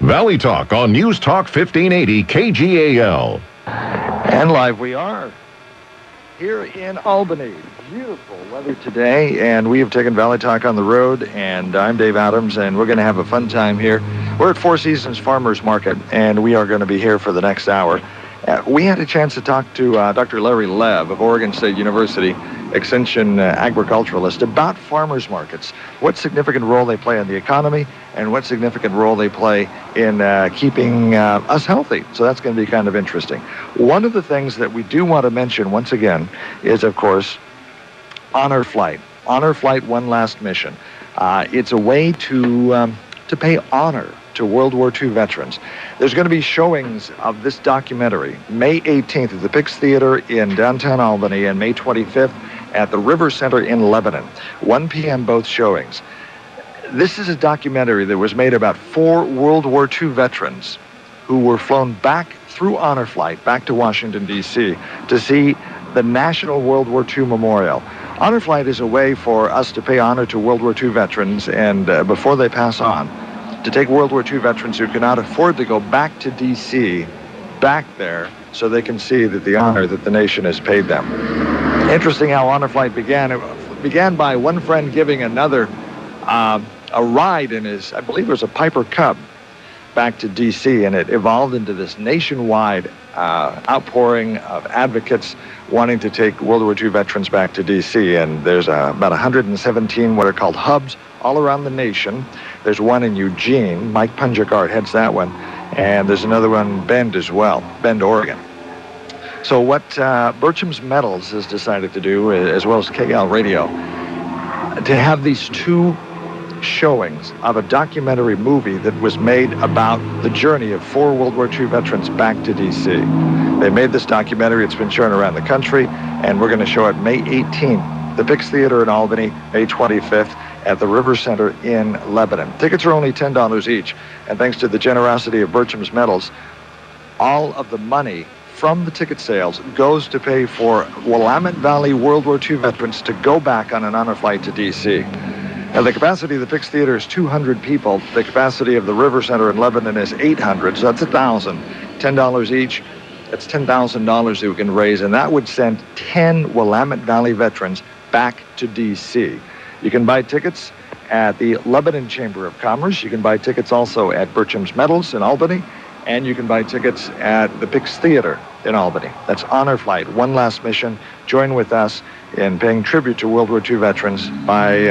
Valley Talk on News Talk 1580 KGAL. And live we are here in Albany. Beautiful weather today, and we have taken Valley Talk on the road, and I'm Dave Adams, and we're going to have a fun time here. We're at Four Seasons Farmers Market, and we are going to be here for the next hour. We had a chance to talk to Dr. Larry Lev of Oregon State University, Extension agriculturalist, about farmers markets, what significant role they play in the economy, and what significant role they play in keeping us healthy. So that's going to be kind of interesting. One of the things that we do want to mention once again is, of course, Honor Flight. Honor Flight, One Last Mission. It's a way to pay honor to World War II veterans. There's going to be showings of this documentary May 18th at the Pix Theater in downtown Albany and May 25th at the River Center in Lebanon. 1 p.m. both showings. This is a documentary that was made about 4 World War II veterans who were flown back through Honor Flight back to Washington, D.C. to see the National World War II Memorial. Honor Flight is a way for us to pay honor to World War II veterans and before they pass on, to take World War II veterans who cannot afford to go back to D.C., back there, so they can see that the honor that the nation has paid them. Interesting how Honor Flight began. It began by one friend giving another a ride in his, I believe it was a Piper Cub, back to D.C., and it evolved into this nationwide outpouring of advocates wanting to take World War II veterans back to D.C., and there's about 117 what are called hubs all around the nation. There's one in Eugene. Mike Punjagart heads that one. And there's another one in Bend as well, Bend, Oregon. So what Bertram's Metals has decided to do, as well as KGAL Radio, to have these 2 showings of a documentary movie that was made about the journey of 4 World War II veterans back to D.C. They made this documentary. It's been shown around the country, and we're going to show it May 18th, the Pix Theater in Albany, May 25th, at the River Center in Lebanon. Tickets are only $10 each, and thanks to the generosity of Bertram's Metals, all of the money from the ticket sales goes to pay for Willamette Valley World War II veterans to go back on an honor flight to D.C. Now, the capacity of the Pix Theater is 200 people. The capacity of the River Center in Lebanon is 800, so that's 1,000. $10 each. That's $10,000 that we can raise, and that would send 10 Willamette Valley veterans back to D.C. You can buy tickets at the Lebanon Chamber of Commerce. You can buy tickets also at Bertram's Metals in Albany, and you can buy tickets at the Pix Theater in Albany. That's Honor Flight, One Last Mission. Join with us in paying tribute to World War II veterans by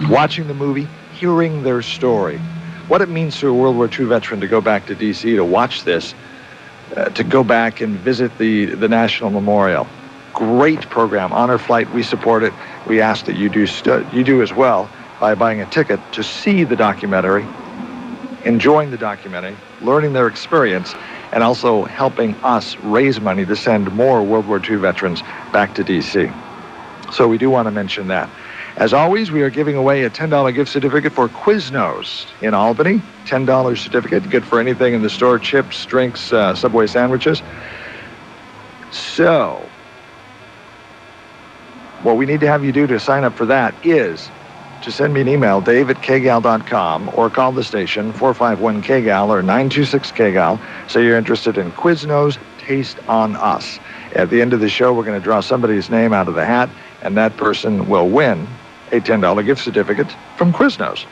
watching the movie, hearing their story. What it means to a World War II veteran to go back to D.C. to watch this, to go back and visit the National Memorial. Great program, Honor Flight. We support it. We ask that you do as well by buying a ticket to see the documentary, enjoying the documentary, learning their experience, and also helping us raise money to send more World War II veterans back to D.C. So we do want to mention that. As always, we are giving away a $10 gift certificate for Quiznos in Albany. $10 certificate, good for anything in the store, chips, drinks, Subway sandwiches. So what we need to have you do to sign up for that is to send me an email, dave@kgal.com, or call the station, 451-KGAL or 926-KGAL, say you're interested in Quiznos Taste on Us. At the end of the show, we're going to draw somebody's name out of the hat, and that person will win a $10 gift certificate from Quiznos.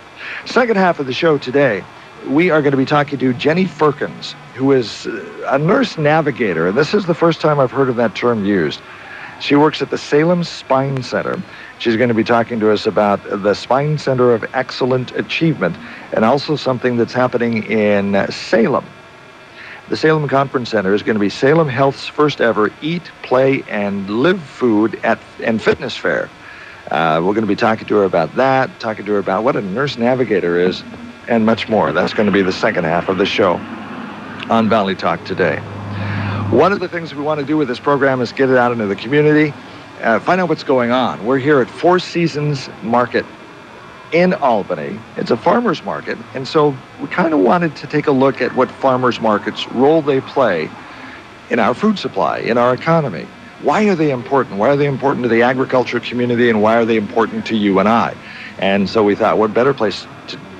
Second half of the show today, we are going to be talking to Jenny Firkins, who is a nurse navigator, and this is the first time I've heard of that term used. She works at the Salem Spine Center. She's going to be talking to us about the Spine Center of Excellent Achievement and also something that's happening in Salem. The Salem Conference Center is going to be Salem Health's first ever Eat, Play, and Live Food and Fitness Fair. We're going to be talking to her about that, talking to her about what a nurse navigator is, and much more. That's going to be the second half of the show on Valley Talk today. One of the things we want to do with this program is get it out into the community, find out what's going on. We're here at Four Seasons Market in Albany. It's a farmer's market, and so we kind of wanted to take a look at what farmers markets' role they play in our food supply, in our economy. Why are they important? Why are they important to the agriculture community, and why are they important to you and I? And so we thought, what better place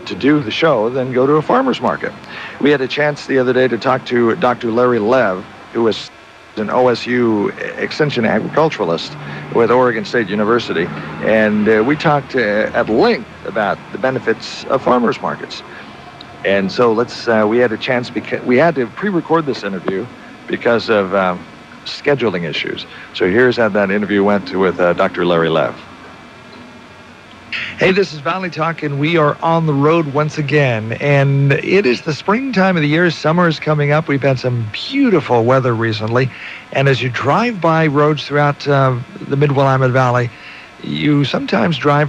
to do the show than go to a farmer's market. We had a chance the other day to talk to Dr. Larry Lev, who was an OSU extension agriculturalist with Oregon State University, and we talked at length about the benefits of farmers markets. And so we had a chance, because we had to pre-record this interview because of scheduling issues. So here's how that interview went with Dr. Larry Lev. Hey, this is Valley Talk, and we are on the road once again. And it is the springtime of the year. Summer is coming up. We've had some beautiful weather recently. And as you drive by roads throughout the Mid-Willamette Valley, you sometimes drive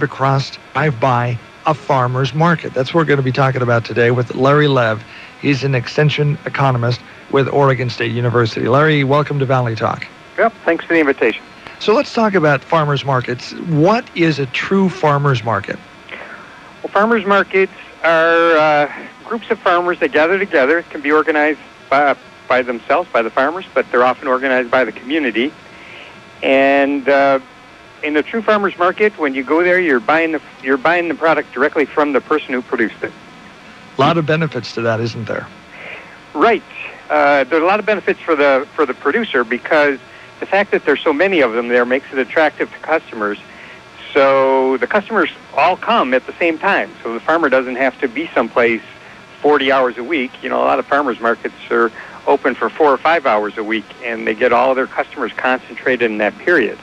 by a farmer's market. That's what we're going to be talking about today with Larry Lev. He's an extension economist with Oregon State University. Larry, welcome to Valley Talk. Yep, thanks for the invitation. So let's talk about farmers markets. What is a true farmers market? Well, farmers markets are groups of farmers that gather together. It can be organized by themselves, by the farmers, but they're often organized by the community. And in a true farmers market, when you go there, you're buying the product directly from the person who produced it. A lot of benefits to that, isn't there? Right. There's a lot of benefits for the producer, because the fact that there's so many of them there makes it attractive to customers. So the customers all come at the same time. So the farmer doesn't have to be someplace 40 hours a week. You know, a lot of farmers markets are open for 4 or 5 hours a week, and they get all of their customers concentrated in that period.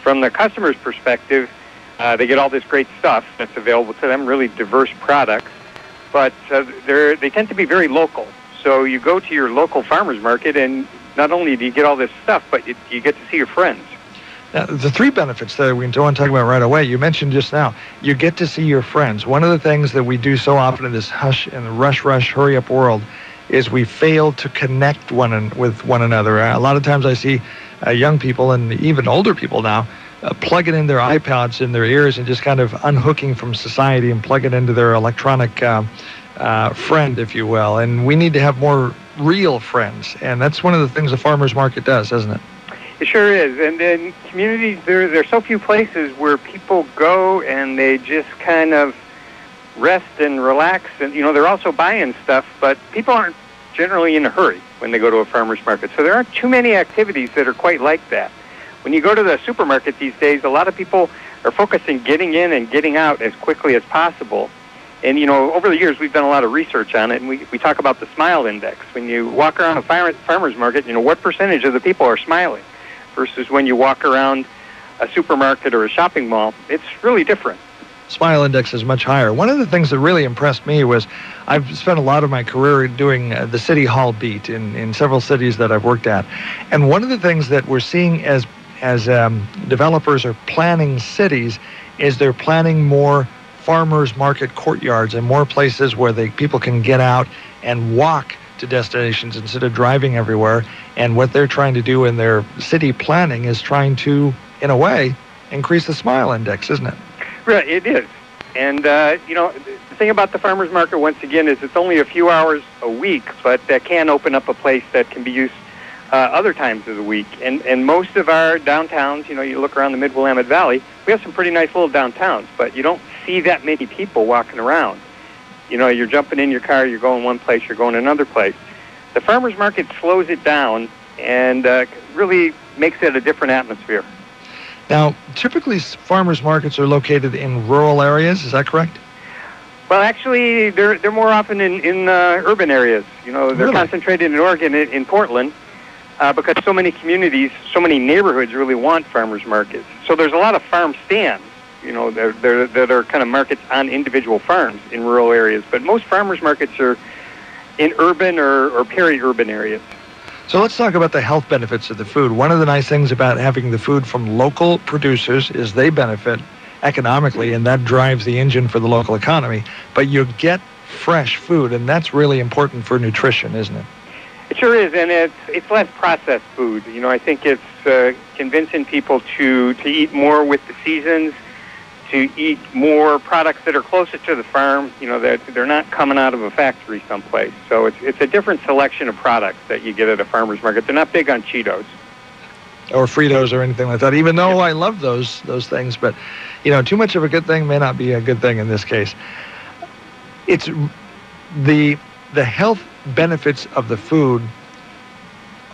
From the customer's perspective, they get all this great stuff that's available to them, really diverse products, but they tend to be very local. So you go to your local farmer's market, and not only do you get all this stuff, but you get to see your friends. Now, the three benefits that we don't want to talk about right away, you mentioned just now, you get to see your friends. One of the things that we do so often in this hush and the rush, hurry-up world is we fail to connect with one another. A lot of times I see young people and even older people now plugging in their iPods in their ears and just kind of unhooking from society and plugging into their electronic friend, if you will. And we need to have more real friends, and that's one of the things a farmer's market does, isn't it? It sure is. And in communities, there are so few places where people go and they just kind of rest and relax. And, you know, they're also buying stuff, but people aren't generally in a hurry when they go to a farmer's market. So there aren't too many activities that are quite like that. When you go to the supermarket these days, a lot of people are focusing getting in and getting out as quickly as possible. And, you know, over the years, we've done a lot of research on it, and we talk about the smile index. When you walk around a farmer's market, you know, what percentage of the people are smiling versus when you walk around a supermarket or a shopping mall? It's really different. Smile index is much higher. One of the things that really impressed me was I've spent a lot of my career doing the city hall beat in several cities that I've worked at. And one of the things that we're seeing as developers are planning cities is they're planning more farmers market courtyards and more places where people can get out and walk to destinations instead of driving everywhere. And what they're trying to do in their city planning is trying to, in a way, increase the smile index, isn't it? Right, it is. And, you know, the thing about the farmer's market, once again, is it's only a few hours a week, but that can open up a place that can be used other times of the week. And most of our downtowns, you know, you look around the Mid-Willamette Valley, we have some pretty nice little downtowns, but you don't see that many people walking around. You know, you're jumping in your car, you're going one place, you're going another place. The farmer's market slows it down and really makes it a different atmosphere. Now, typically farmers markets are located in rural areas, is that correct? Well, actually, they're more often in urban areas. You know, they're Really? concentrated in Oregon, in Portland, because so many communities, so many neighborhoods really want farmers markets. So there's a lot of farm stands, you know, that are kind of markets on individual farms in rural areas. But most farmers markets are in urban or peri-urban areas. So let's talk about the health benefits of the food. One of the nice things about having the food from local producers is they benefit economically, and that drives the engine for the local economy. But you get fresh food, and that's really important for nutrition, isn't it? It sure is, and it's less processed food. You know, I think it's convincing people to eat more with the seasons, to eat more products that are closer to the farm. You know, they're not coming out of a factory someplace. So it's a different selection of products that you get at a farmer's market. They're not big on Cheetos. Or Fritos or anything like that, even though I love those things. But, you know, too much of a good thing may not be a good thing in this case. it's the health benefits of the food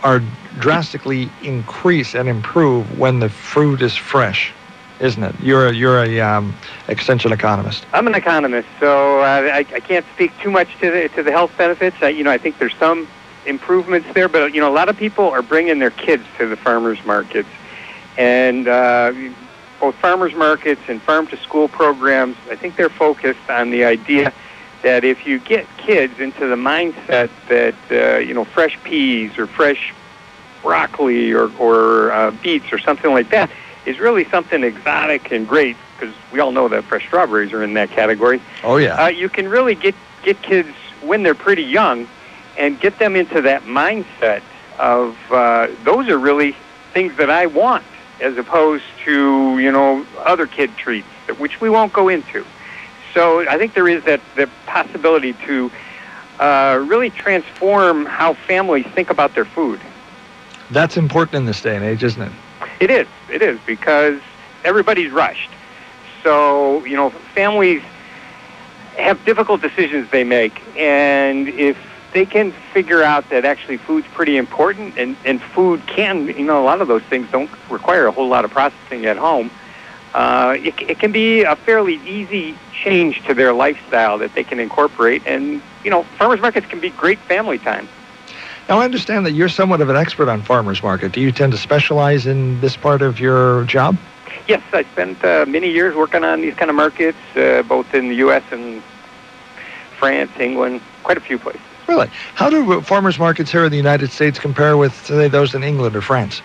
are drastically increase and improve when the fruit is fresh, isn't it? You're a extension economist. I'm an economist, so I can't speak too much to the health benefits. I think there's some improvements there, but a lot of people are bringing their kids to the farmers markets, and both farmers markets and farm to school programs, I think they're focused on the idea that if you get kids into the mindset that fresh peas or fresh broccoli or beets or something like that is really something exotic and great, because we all know that fresh strawberries are in that category. Oh yeah. You can really get kids when they're pretty young and get them into that mindset of those are really things that I want, as opposed to other kid treats, which we won't go into. So I think there is the possibility to really transform how families think about their food. That's important in this day and age, isn't it? It is, because everybody's rushed. So, families have difficult decisions they make, and if they can figure out that actually food's pretty important, and food can, a lot of those things don't require a whole lot of processing at home, it can be a fairly easy change to their lifestyle that they can incorporate, and, farmers markets can be great family time. Now, I understand that you're somewhat of an expert on farmers market. Do you tend to specialize in this part of your job? Yes, I spent many years working on these kind of markets, both in the U.S. and France, England, quite a few places. Really? How do farmers markets here in the United States compare with, say, those in England or France?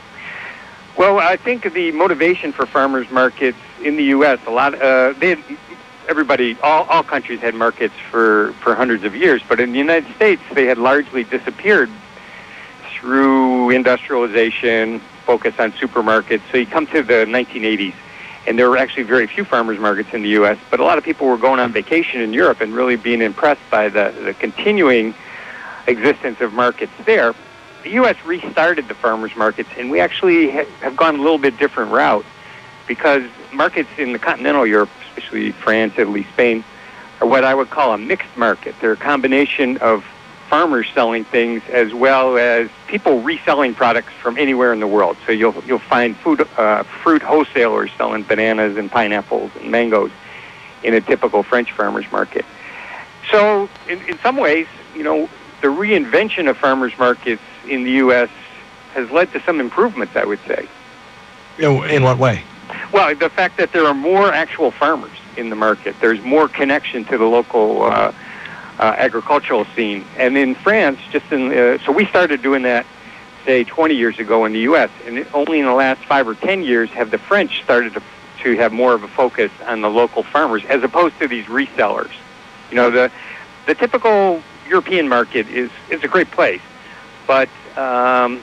Well, I think the motivation for farmers markets in the U.S., all countries had markets for hundreds of years, but in the United States, they had largely disappeared through industrialization, focus on supermarkets. So you come to the 1980s, and there were actually very few farmers markets in the U.S., but a lot of people were going on vacation in Europe and really being impressed by the continuing existence of markets there. The U.S. restarted the farmers markets, and we actually have gone a little bit different route, because markets in the continental Europe, especially France, Italy, Spain, are what I would call a mixed market. They're a combination of farmers selling things as well as people reselling products from anywhere in the world. So you'll find fruit wholesalers selling bananas and pineapples and mangoes in a typical French farmers market. So in some ways, the reinvention of farmers markets in the U.S. has led to some improvements, I would say. In what way? Well, the fact that there are more actual farmers in the market. There's more connection to the local agricultural scene. And in France, so we started doing that, say, 20 years ago in the U.S., and only in the last 5 or 10 years have the French started to have more of a focus on the local farmers, as opposed to these resellers. The typical European market is a great place, but the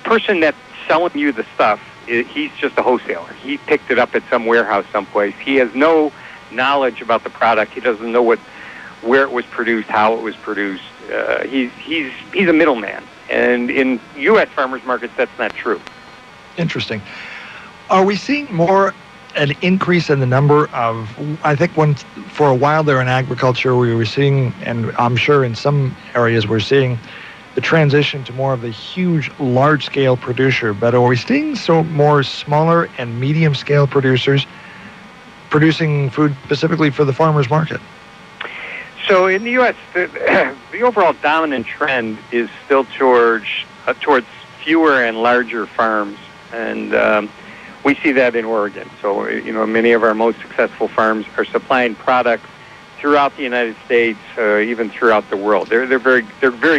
person that's selling you the stuff, he's just a wholesaler. He picked it up at some warehouse someplace. He has no knowledge about the product. He doesn't know where it was produced, how it was produced. He's a middleman. And in U.S. farmers markets, that's not true. Interesting. Are we seeing more an increase in the number of, I think for a while there in agriculture, we were seeing, and I'm sure in some areas we're seeing, the transition to more of the huge, large-scale producer. But are we seeing more smaller and medium-scale producers producing food specifically for the farmers market? So in the U.S., the overall dominant trend is still towards fewer and larger farms, and we see that in Oregon. So many of our most successful farms are supplying products throughout the United States, even throughout the world. They're very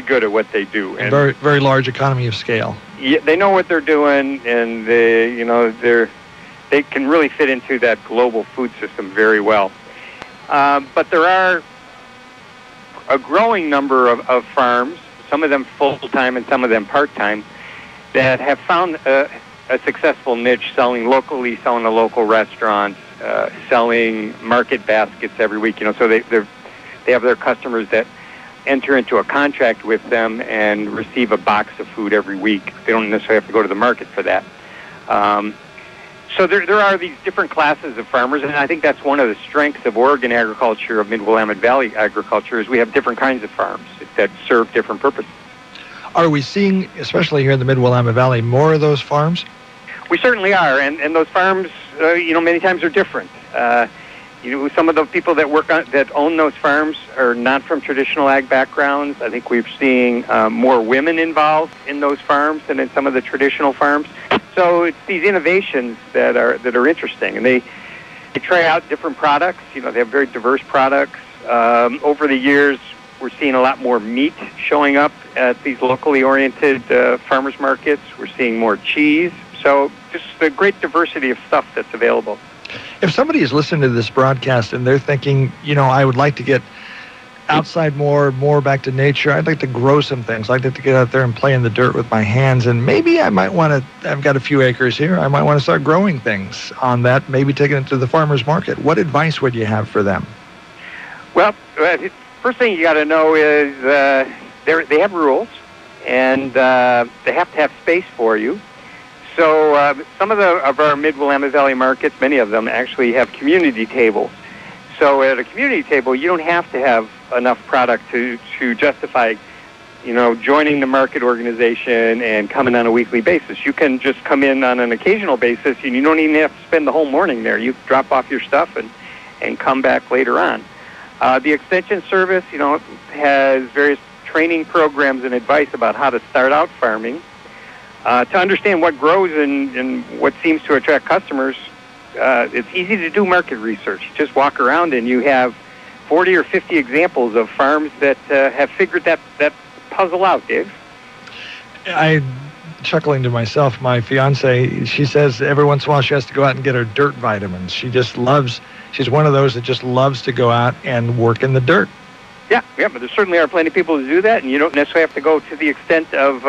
good at what they do, and very very large economy of scale. Yeah, they know what they're doing, and they can really fit into that global food system very well. But there are a growing number of farms, some of them full-time and some of them part-time, that have found a successful niche selling locally, selling to local restaurants, selling market baskets every week. So they have their customers that enter into a contract with them and receive a box of food every week. They don't necessarily have to go to the market for that. So there are these different classes of farmers, and I think that's one of the strengths of Oregon agriculture, of Mid-Willamette Valley agriculture, is we have different kinds of farms that serve different purposes. Are we seeing, especially here in the Mid-Willamette Valley, more of those farms? We certainly are, and those farms, many times are different. Some of the people that own those farms are not from traditional ag backgrounds. I think we're seeing more women involved in those farms than in some of the traditional farms. So it's these innovations that are interesting, and they try out different products. They have very diverse products. Over the years, we're seeing a lot more meat showing up at these locally oriented farmers markets. We're seeing more cheese. So just a great diversity of stuff that's available. If somebody is listening to this broadcast and they're thinking, I would like to get outside more back to nature, I'd like to grow some things, I'd like to get out there and play in the dirt with my hands, and maybe I might want to, I've got a few acres here, I might want to start growing things on that, maybe taking it to the farmer's market. What advice would you have for them? Well, first thing you got to know is they have rules, and they have to have space for you. So some of our Mid-Willamette Valley markets, many of them actually have community tables. So at a community table, you don't have to have enough product to justify, joining the market organization and coming on a weekly basis. You can just come in on an occasional basis, and you don't even have to spend the whole morning there. You drop off your stuff and come back later on. The Extension Service, has various training programs and advice about how to start out farming. To understand what grows and what seems to attract customers, it's easy to do market research. Just walk around and you have 40 or 50 examples of farms that have figured that puzzle out, Dave. Chuckling to myself, my fiance, she says every once in a while she has to go out and get her dirt vitamins. She's one of those that just loves to go out and work in the dirt. Yeah, but there certainly are plenty of people who do that, and you don't necessarily have to go to the extent of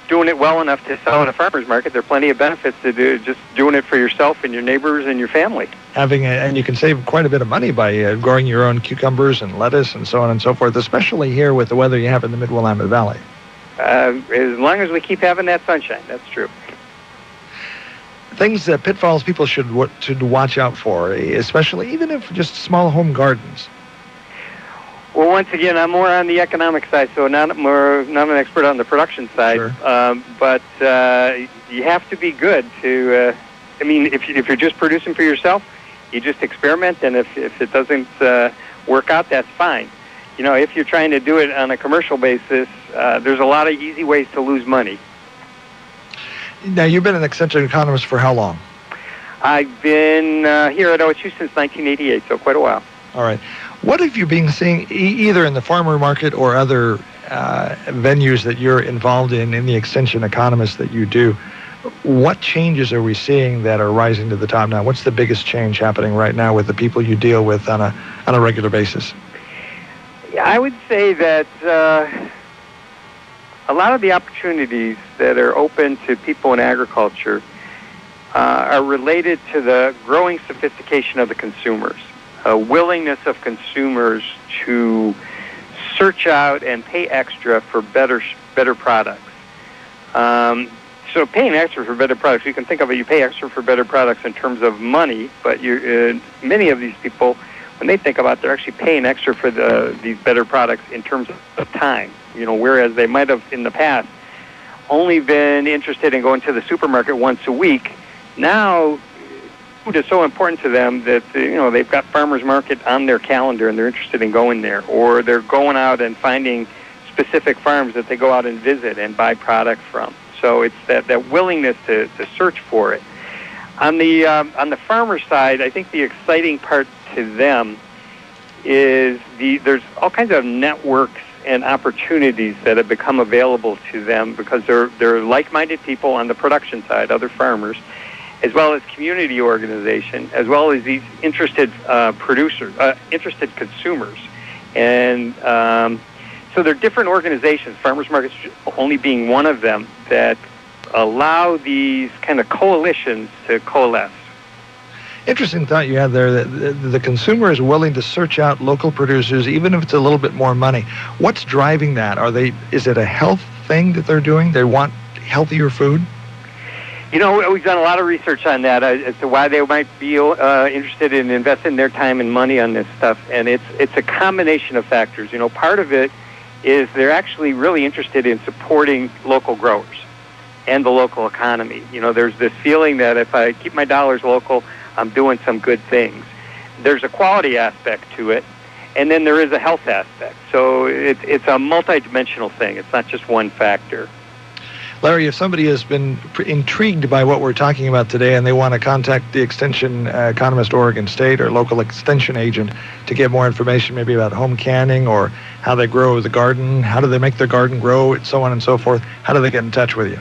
doing it well enough to sell at a farmer's market. There are plenty of benefits to just doing it for yourself and your neighbors and your family. And you can save quite a bit of money by growing your own cucumbers and lettuce and so on and so forth, especially here with the weather you have in the Mid-Willamette Valley. As long as we keep having that sunshine, that's true. Things, pitfalls people should watch out for, especially even if just small home gardens. Well, once again, I'm more on the economic side, so not an expert on the production side. Sure. But you have to be good to. If you're just producing for yourself, you just experiment, and if it doesn't work out, that's fine. If you're trying to do it on a commercial basis, there's a lot of easy ways to lose money. Now, you've been an extension economist for how long? I've been here at OSU since 1988, so quite a while. All right. What have you been seeing either in the farmer market or other venues that you're involved in the extension economist that you do? What changes are we seeing that are rising to the top now? What's the biggest change happening right now with the people you deal with on a regular basis? Yeah, I would say that a lot of the opportunities that are open to people in agriculture are related to the growing sophistication of the consumers. A willingness of consumers to search out and pay extra for better products. So paying extra for better products, you can think of it, you pay extra for better products in terms of money, but many of these people, when they think about it, they're actually paying extra for these better products in terms of time. Whereas they might have in the past only been interested in going to the supermarket once a week. Now, food is so important to them that they've got farmers market on their calendar and they're interested in going there, or they're going out and finding specific farms that they go out and visit and buy product from. So it's that willingness to search for it. On the farmer side, I think the exciting part to them is there's all kinds of networks and opportunities that have become available to them because they're like-minded people on the production side, other farmers, as well as community organization, as well as these interested interested consumers. And so there are different organizations, farmers markets only being one of them, that allow these kind of coalitions to coalesce. Interesting thought you had there, that the consumer is willing to search out local producers, even if it's a little bit more money. What's driving that? Is it a health thing that they're doing? They want healthier food? We've done a lot of research on that as to why they might be interested in investing their time and money on this stuff, and it's a combination of factors. Part of it is they're actually really interested in supporting local growers and the local economy. There's this feeling that if I keep my dollars local, I'm doing some good things. There's a quality aspect to it, and then there is a health aspect. So it's a multidimensional thing. It's not just one factor. Larry, if somebody has been intrigued by what we're talking about today and they want to contact the Extension Economist Oregon State or local extension agent to get more information maybe about home canning or how they grow the garden, how do they make their garden grow, and so on and so forth, how do they get in touch with you?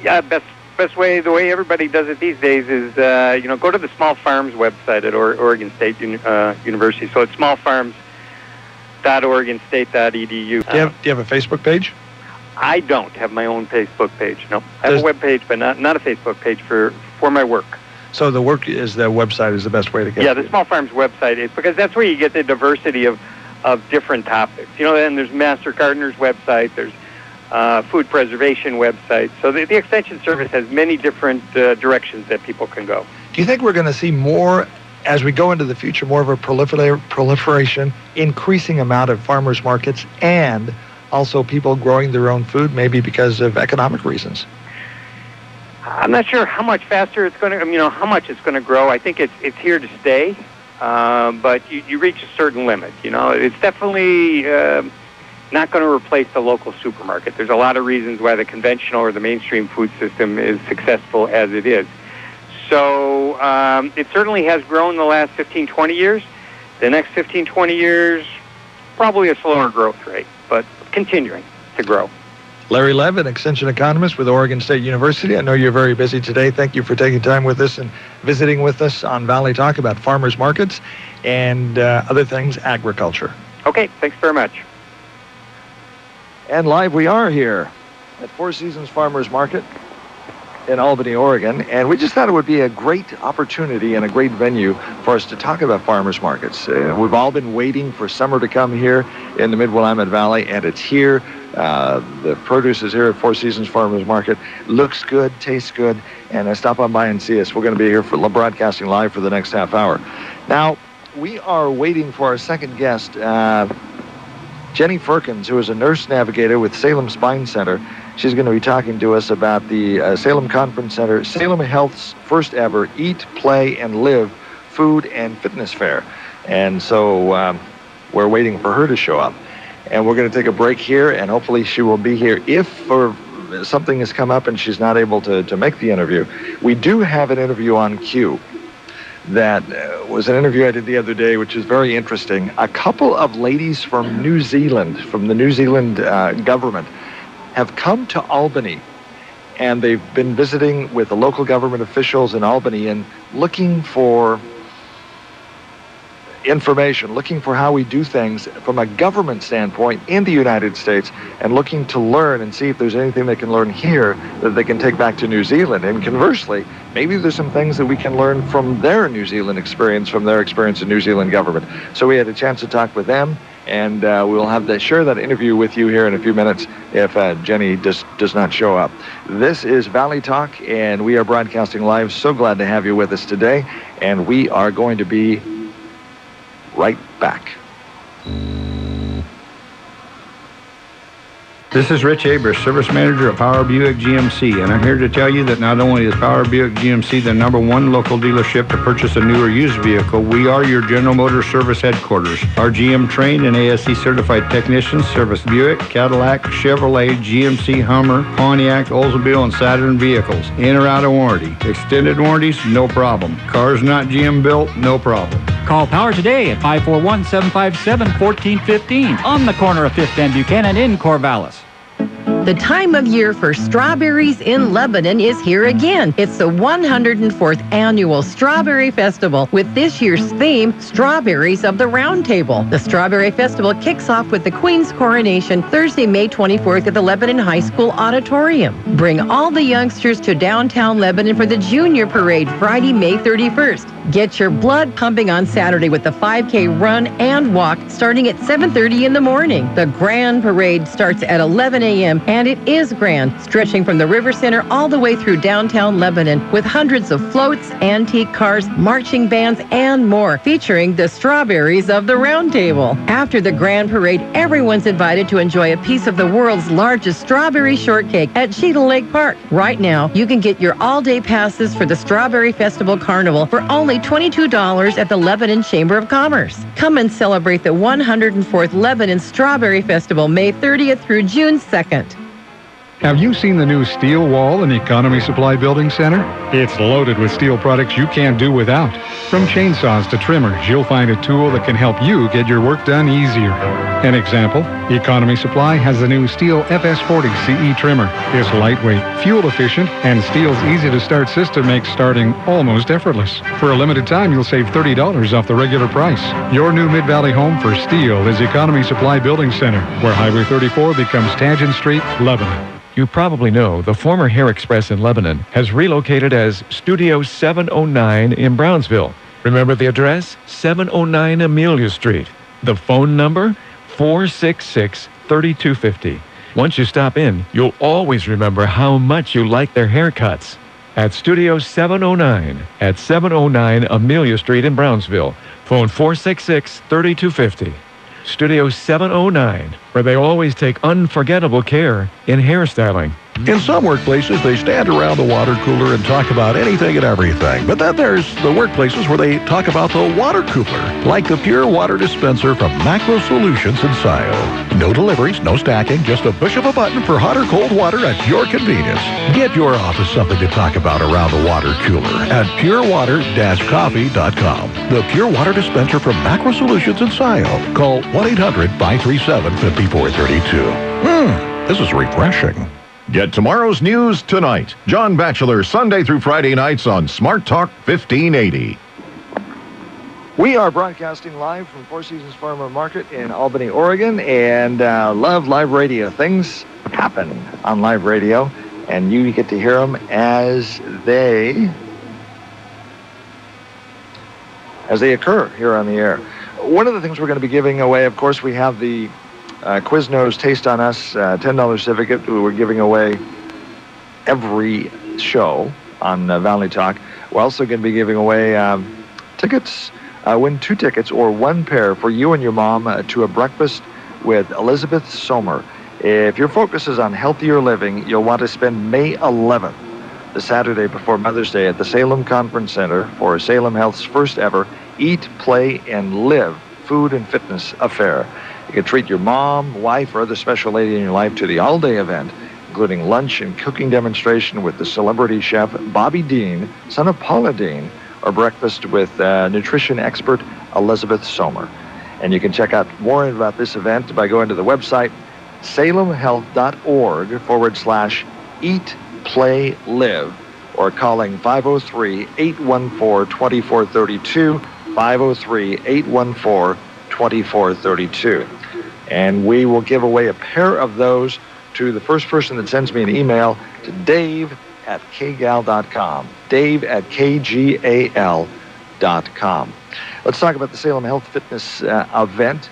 Yeah, best way, the way everybody does it these days is, go to the Small Farms website at Oregon State University. So it's smallfarms.oregonstate.edu. Do you have a Facebook page? I don't have my own Facebook page. No, I have a web page, but not a Facebook page for my work. So the website is the best way to get. Yeah, the Small Farms website is, because that's where you get the diversity of different topics. Then there's Master Gardener's website. There's food preservation website. So the Extension Service has many different directions that people can go. Do you think we're going to see more, as we go into the future, more of a proliferation, increasing amount of farmers markets, and also people growing their own food, maybe because of economic reasons? I'm not sure how much faster it's going to, how much it's going to grow. I think it's here to stay, but you reach a certain limit. It's definitely not going to replace the local supermarket. There's a lot of reasons why the conventional or the mainstream food system is successful as it is. So it certainly has grown the last 15, 20 years. The next 15, 20 years, probably a slower growth rate, but continuing to grow. Larry Lev, an extension economist with Oregon State University. I know you're very busy today. Thank you for taking time with us and visiting with us on Valley Talk about farmers markets and other things, agriculture. Okay, thanks very much. And live we are here at Four Seasons Farmers Market in Albany, Oregon, and we just thought it would be a great opportunity and a great venue for us to talk about farmers markets. We've all been waiting for summer to come here in the Mid-Willamette Valley, and it's here. The produce is here at Four Seasons Farmers Market. Looks good, tastes good, and stop on by and see us. We're going to be here for broadcasting live for the next half hour. Now, we are waiting for our second guest, Jenny Firkins, who is a nurse navigator with Salem Spine Center. She's going to be talking to us about the Salem Conference Center, Salem Health's first ever Eat, Play, and Live food and fitness fair. And so we're waiting for her to show up. And we're going to take a break here, and hopefully she will be here. If something has come up and she's not able to make the interview, we do have an interview on cue. That was an interview I did the other day, which is very interesting. A couple of ladies from New Zealand, from the New Zealand government, have come to Albany, and they've been visiting with the local government officials in Albany and looking for information, looking for how we do things from a government standpoint in the United States, and looking to learn and see if there's anything they can learn here that they can take back to New Zealand. And conversely, maybe there's some things that we can learn from their New Zealand experience, from their experience in New Zealand government. So we had a chance to talk with them, and we'll have share that interview with you here in a few minutes if Jenny does not show up. This is Valley Talk, and we are broadcasting live. So glad to have you with us today, and we are going to be right back. This is Rich Abers, Service Manager at Power Buick GMC, and I'm here to tell you that not only is Power Buick GMC the #1 local dealership to purchase a new or used vehicle, we are your General Motors service headquarters. Our GM-trained and ASE-certified technicians service Buick, Cadillac, Chevrolet, GMC, Hummer, Pontiac, Oldsmobile, and Saturn vehicles, in or out of warranty. Extended warranties, no problem. Cars not GM built, no problem. Call Power today at 541-757-1415 on the corner of 5th and Buchanan in Corvallis. The time of year for strawberries in Lebanon is here again. It's the 104th Annual Strawberry Festival with this year's theme, Strawberries of the Round Table. The Strawberry Festival kicks off with the Queen's Coronation Thursday, May 24th at the Lebanon High School Auditorium. Bring all the youngsters to downtown Lebanon for the Junior Parade Friday, May 31st. Get your blood pumping on Saturday with the 5K run and walk starting at 7:30 in the morning. The Grand Parade starts at 11 a.m. and it is grand, stretching from the River Center all the way through downtown Lebanon with hundreds of floats, antique cars, marching bands, and more, featuring the Strawberries of the Round Table. After the Grand Parade, everyone's invited to enjoy a piece of the world's largest strawberry shortcake at Cheetah Lake Park. Right now, you can get your all-day passes for the Strawberry Festival Carnival for only $22 at the Lebanon Chamber of Commerce. Come and celebrate the 104th Lebanon Strawberry Festival, May 30th through June 2nd. Have you seen the new steel wall in the Economy Supply Building Center? It's loaded with steel products you can't do without. From chainsaws to trimmers, you'll find a tool that can help you get your work done easier. An example, Economy Supply has the new Steel FS40 CE trimmer. It's lightweight, fuel efficient, and Steel's easy-to-start system makes starting almost effortless. For a limited time, you'll save $30 off the regular price. Your new Mid-Valley home for steel is Economy Supply Building Center, where Highway 34 becomes Tangent Street, Lebanon. You probably know the former Hair Express in Lebanon has relocated as Studio 709 in Brownsville. Remember the address? 709 Amelia Street. The phone number? 466-3250. Once you stop in, you'll always remember how much you like their haircuts. At Studio 709 at 709 Amelia Street in Brownsville. Phone 466-3250. Studio 709, where they always take unforgettable care in hairstyling. In some workplaces, they stand around the water cooler and talk about anything and everything. But then there's the workplaces where they talk about the water cooler, like the pure water dispenser from Macro Solutions in Scioto. No deliveries, no stacking, just a push of a button for hot or cold water at your convenience. Get your office something to talk about around the water cooler at purewater-coffee.com. The pure water dispenser from Macro Solutions in Scioto. Call 1-800-537-5432. This is refreshing. Get tomorrow's news tonight. John Batchelor, Sunday through Friday nights on Smart Talk 1580. We are broadcasting live from Four Seasons Farmer Market in Albany, Oregon, and love live radio. Things happen on live radio, and you get to hear them as they occur here on the air. One of the things we're going to be giving away, of course, we have the Quiznos Taste on Us $10 certificate. We're giving away every show on Valley Talk. We're also going to be giving away tickets. Win 2 tickets or 1 pair for you and your mom to a breakfast with Elizabeth Sommer. If your focus is on healthier living, you'll want to spend May 11th, the Saturday before Mother's Day, at the Salem Conference Center for Salem Health's first ever Eat, Play, and Live food and fitness affair. You can treat your mom, wife, or other special lady in your life to the all-day event, including lunch and cooking demonstration with the celebrity chef Bobby Dean, son of Paula Dean, or breakfast with nutrition expert Elizabeth Sommer. And you can check out more about this event by going to the website salemhealth.org/eat, play, live, or calling 503-814-2432, 503-814-2432. And we will give away a pair of those to the first person that sends me an email to dave@kgal.com. dave@kgal.com. Let's talk about the Salem Health Fitness event.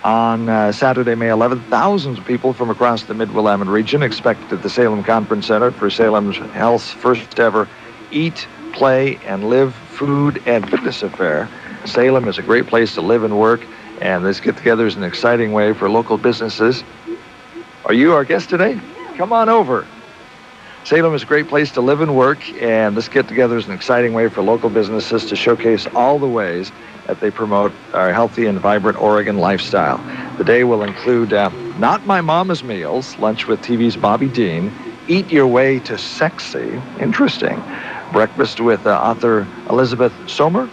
On Saturday, May 11th, thousands of people from across the Mid-Willamette region expected at the Salem Conference Center for Salem Health's first ever Eat, Play, and Live food and fitness affair. Salem is a great place to live and work, and this get-together is an exciting way for local businesses. Are you our guest today? Come on over. Salem is a great place to live and work, and this get-together is an exciting way for local businesses to showcase all the ways that they promote our healthy and vibrant Oregon lifestyle. The day will include Not My Mama's Meals, lunch with TV's Bobby Dean, Eat Your Way to Sexy, interesting, breakfast with author Elizabeth Sommer,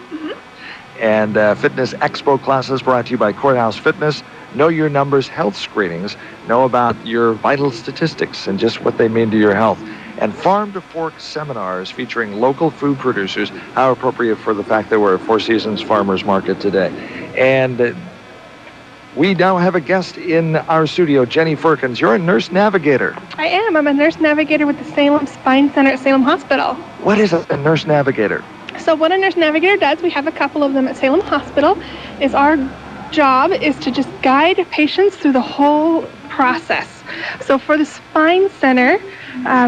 and fitness expo classes brought to you by Courthouse Fitness, Know Your Numbers health screenings, know about your vital statistics and just what they mean to your health, and Farm to Fork seminars featuring local food producers, how appropriate for the fact that we're at Four Seasons Farmers Market today. And We now have a guest in our studio, Jenny Firkins. You're a nurse navigator. I am. I'm a nurse navigator with the Salem Spine Center at Salem Hospital. What is a nurse navigator? So what a nurse navigator does, we have a couple of them at Salem Hospital, is our job is to just guide patients through the whole process. So for the Spine Center,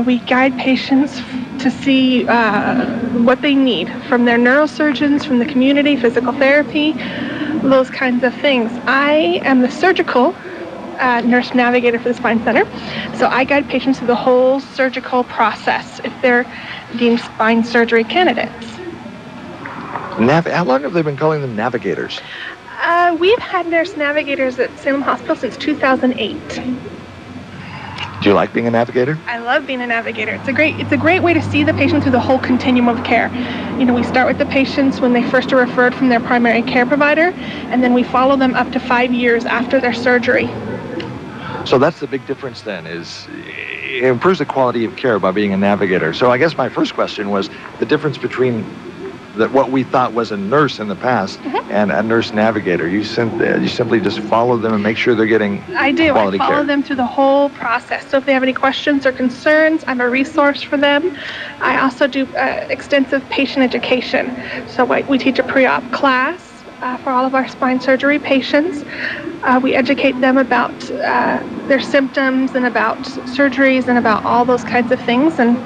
we guide patients to see what they need from their neurosurgeons, from the community, physical therapy, those kinds of things. I am the surgical nurse navigator for the Spine Center, so I guide patients through the whole surgical process if they're deemed spine surgery candidates. How long have they been calling them navigators? We've had nurse navigators at Salem Hospital since 2008. Do you like being a navigator? I love being a navigator. It's a great way to see the patient through the whole continuum of care. You know, we start with the patients when they first are referred from their primary care provider, and then we follow them up to 5 years after their surgery. So that's the big difference then, is it improves the quality of care by being a navigator. So I guess my first question was the difference between what we thought was a nurse in the past and a nurse navigator. You simply just follow them and make sure they're getting quality care. I follow them through the whole process. So if they have any questions or concerns, I'm a resource for them. I also do extensive patient education. So we teach a pre-op class for all of our spine surgery patients. We educate them about their symptoms and about surgeries and about all those kinds of things, and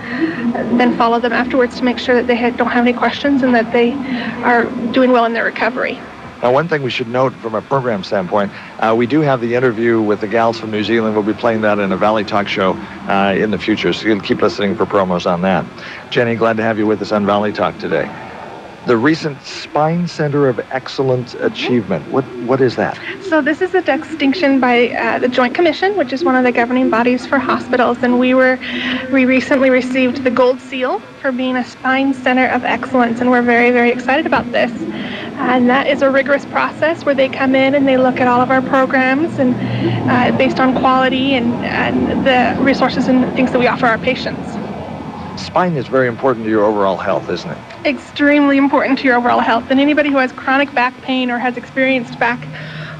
then follow them afterwards to make sure that they don't have any questions and that they are doing well in their recovery. Now, one thing we should note from a program standpoint, we do have the interview with the gals from New Zealand. We'll be playing that in a Valley Talk show in the future, so you'll keep listening for promos on that. Jenny, glad to have you with us on Valley Talk today. The recent Spine Center of Excellence Achievement. What is that? So this is a distinction by the Joint Commission, which is one of the governing bodies for hospitals, and we recently received the Gold Seal for being a Spine Center of Excellence, and we're very, very excited about this. And that is a rigorous process where they come in and they look at all of our programs and based on quality and the resources and things that we offer our patients. Spine is very important to your overall health, isn't it? Extremely important to your overall health. And anybody who has chronic back pain or has experienced back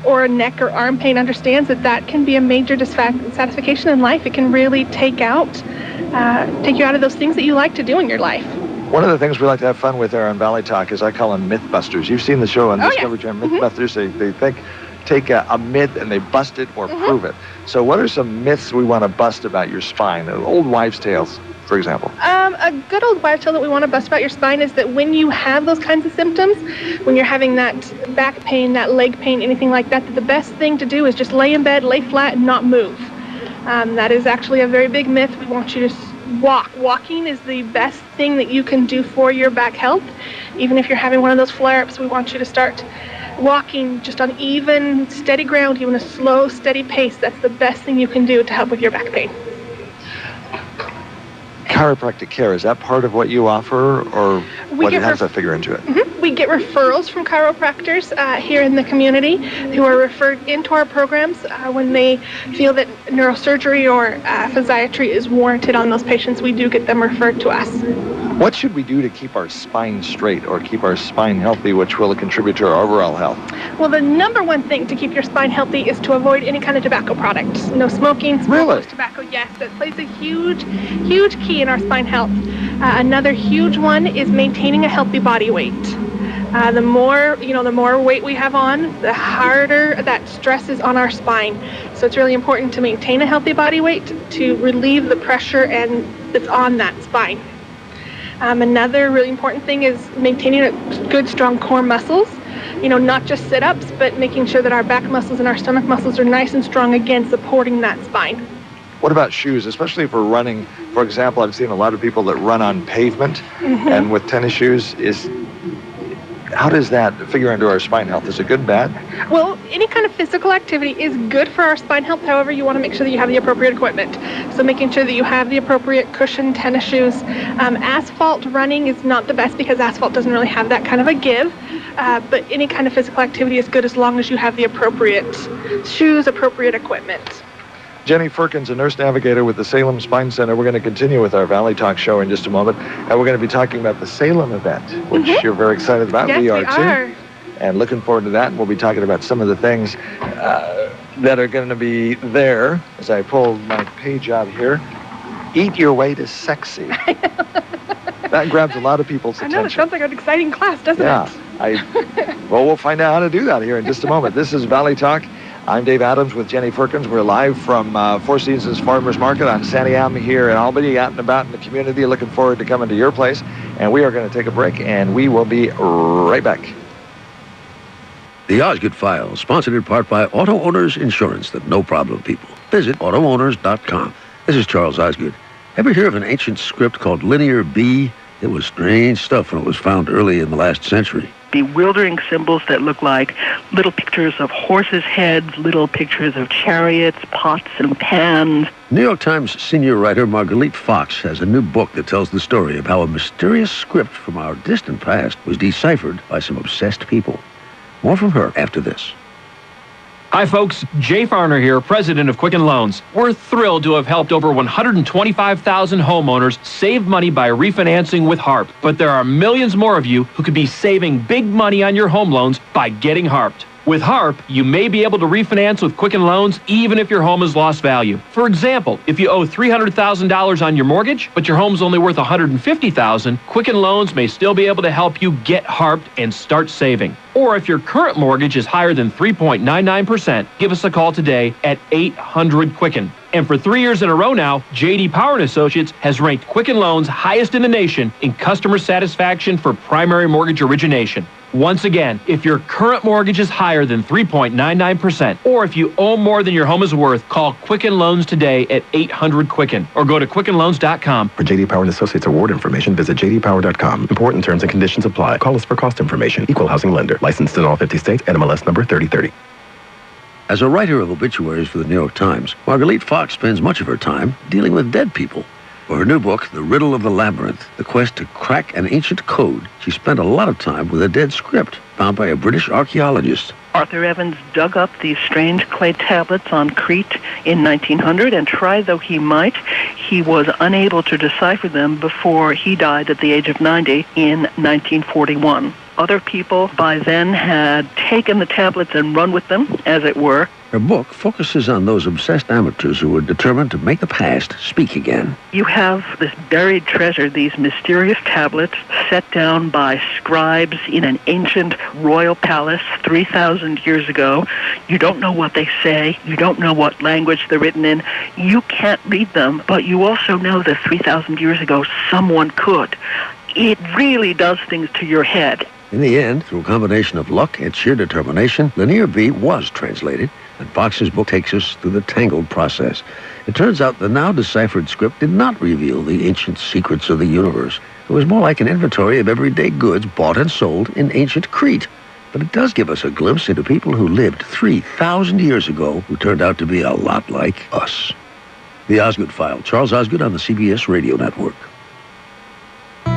or neck or arm pain understands that that can be a major dissatisfaction in life. It can really take you out of those things that you like to do in your life. One of the things we like to have fun with there on Valley Talk is I call them Mythbusters. You've seen the show on Discovery Channel, Mythbusters. They take a myth and they bust it or prove it. So what are some myths we want to bust about your spine? Old wives' tales, for example. A good old wives' tale that we want to bust about your spine is that when you have those kinds of symptoms, when you're having that back pain, that leg pain, anything like that, the best thing to do is just lay in bed, lay flat, and not move. That is actually a very big myth. We want you to walk. Walking is the best thing that you can do for your back health. Even if you're having one of those flare-ups, we want you to start walking just on even, steady ground, even a slow, steady pace. That's the best thing you can do to help with your back pain. Chiropractic care, is that part of what you offer, or how does that figure into it? We get referrals from chiropractors here in the community who are referred into our programs when they feel that neurosurgery or physiatry is warranted on those patients. We do get them referred to us. What should we do to keep our spine straight or keep our spine healthy, which will contribute to our overall health? Well, the number one thing to keep your spine healthy is to avoid any kind of tobacco products. No smoking, smokeless tobacco, yes. That plays a huge, huge key in our spine health. Another huge one is maintaining a healthy body weight. The more weight we have on, the harder that stress is on our spine. So it's really important to maintain a healthy body weight to relieve the pressure that's on that spine. Another really important thing is maintaining a good, strong core muscles. Not just sit-ups, but making sure that our back muscles and our stomach muscles are nice and strong, again, supporting that spine. What about shoes, especially for running? For example, I've seen a lot of people that run on pavement and with tennis shoes. How does that figure into our spine health? Is it good, bad? Well, any kind of physical activity is good for our spine health. However, you want to make sure that you have the appropriate equipment. So making sure that you have the appropriate cushion tennis shoes. Asphalt running is not the best because asphalt doesn't really have that kind of a give. But any kind of physical activity is good as long as you have the appropriate shoes, appropriate equipment. Jenny Firkins, a nurse navigator with the Salem Spine Center. We're going to continue with our Valley Talk show in just a moment. And we're going to be talking about the Salem event, which you're very excited about. Yes, we are too. and looking forward to that. And we'll be talking about some of the things that are going to be there as I pull my page out here. Eat your way to sexy. That grabs a lot of people's attention. I know, it sounds like an exciting class, doesn't it? Well, we'll find out how to do that here in just a moment. This is Valley Talk. I'm Dave Adams with Jenny Firkins. We're live from Four Seasons Farmers Market on Sandy Avenue here in Albany, out and about in the community. Looking forward to coming to your place. And we are going to take a break, and we will be right back. The Osgood File, sponsored in part by Auto Owners Insurance, the no-problem people. Visit AutoOwners.com. This is Charles Osgood. Ever hear of an ancient script called Linear B? It was strange stuff when it was found early in the last century. Bewildering symbols that look like little pictures of horses' heads, little pictures of chariots, pots and pans. New York Times senior writer Marguerite Fox has a new book that tells the story of how a mysterious script from our distant past was deciphered by some obsessed people. More from her after this. Hi, folks. Jay Farner here, president of Quicken Loans. We're thrilled to have helped over 125,000 homeowners save money by refinancing with HARP. But there are millions more of you who could be saving big money on your home loans by getting HARPed. With HARP, you may be able to refinance with Quicken Loans even if your home has lost value. For example, if you owe $300,000 on your mortgage, but your home's only worth $150,000, Quicken Loans may still be able to help you get HARPed and start saving. Or if your current mortgage is higher than 3.99%, give us a call today at 800-QUICKEN. And for 3 years in a row now, J.D. Power & Associates has ranked Quicken Loans highest in the nation in customer satisfaction for primary mortgage origination. Once again, if your current mortgage is higher than 3.99%, or if you owe more than your home is worth, call Quicken Loans today at 800-QUICKEN or go to QuickenLoans.com. For J.D. Power & Associates award information, visit jdpower.com. Important terms and conditions apply. Call us for cost information. Equal housing lender. Licensed in all 50 states. NMLS number 3030. As a writer of obituaries for the New York Times, Marguerite Fox spends much of her time dealing with dead people. For her new book, The Riddle of the Labyrinth, the quest to crack an ancient code, she spent a lot of time with a dead script found by a British archaeologist. Arthur Evans dug up these strange clay tablets on Crete in 1900, and try though he might, he was unable to decipher them before he died at the age of 90 in 1941. Other people by then had taken the tablets and run with them, as it were. Her book focuses on those obsessed amateurs who were determined to make the past speak again. You have this buried treasure, these mysterious tablets set down by scribes in an ancient royal palace 3,000 years ago. You don't know what they say. You don't know what language they're written in. You can't read them, but you also know that 3,000 years ago someone could. It really does things to your head. In the end, through a combination of luck and sheer determination, Linear B was translated, and Fox's book takes us through the tangled process. It turns out the now deciphered script did not reveal the ancient secrets of the universe. It was more like an inventory of everyday goods bought and sold in ancient Crete. But it does give us a glimpse into people who lived 3,000 years ago who turned out to be a lot like us. The Osgood File. Charles Osgood on the CBS Radio Network.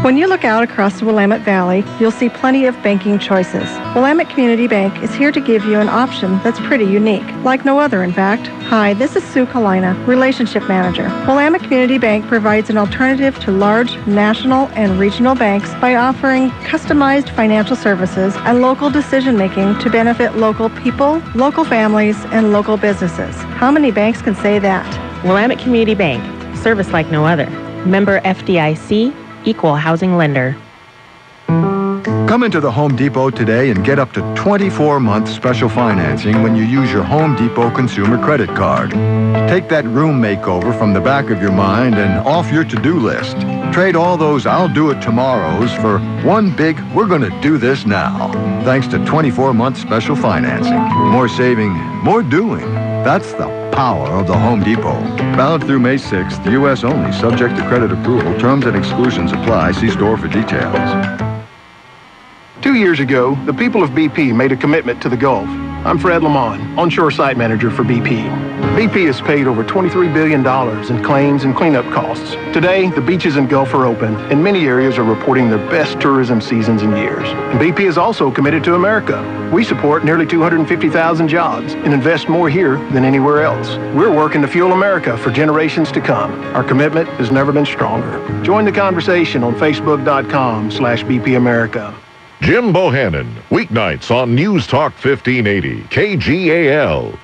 When you look out across the Willamette Valley, you'll see plenty of banking choices. Willamette Community Bank is here to give you an option that's pretty unique, like no other, in fact. Hi, this is Sue Kalina, Relationship Manager. Willamette Community Bank provides an alternative to large national and regional banks by offering customized financial services and local decision-making to benefit local people, local families, and local businesses. How many banks can say that? Willamette Community Bank, service like no other. Member FDIC, Equal Housing Lender. Come into the Home Depot today and get up to 24-month special financing when you use your Home Depot consumer credit card. Take that room makeover from the back of your mind and off your to-do list. Trade all those I'll do it tomorrows for one big we're going to do this now. Thanks to 24-month special financing. More saving, more doing. That's the power of the Home Depot. Valid through May 6th, U.S. only, subject to credit approval. Terms and exclusions apply. See store for details. 2 years ago, the people of BP made a commitment to the Gulf. I'm Fred Lamont, onshore site manager for BP. BP has paid over $23 billion in claims and cleanup costs. Today, the beaches and Gulf are open, and many areas are reporting their best tourism seasons in years. And BP is also committed to America. We support nearly 250,000 jobs and invest more here than anywhere else. We're working to fuel America for generations to come. Our commitment has never been stronger. Join the conversation on Facebook.com/BP America. Jim Bohannon, weeknights on News Talk 1580, KGAL.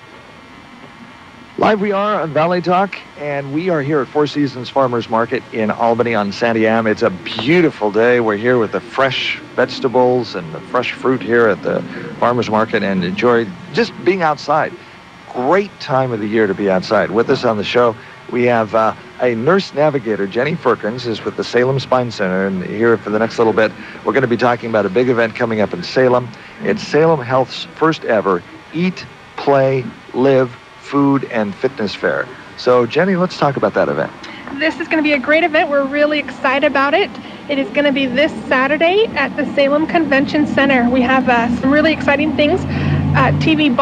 Live we are on Valley Talk, and we are here at Four Seasons Farmers Market in Albany on Sandy Am. It's a beautiful day. We're here with the fresh vegetables and the fresh fruit here at the farmers market and enjoy just being outside. Great time of the year to be outside. With us on the show, we have a nurse navigator. Jenny Firkins is with the Salem Spine Center, and here for the next little bit, we're going to be talking about a big event coming up in Salem. It's Salem Health's first ever Eat, Play, Live, Food, and Fitness Fair. So, Jenny, let's talk about that event. This is going to be a great event. We're really excited about it. It is going to be this Saturday at the Salem Convention Center. We have some really exciting things. TV's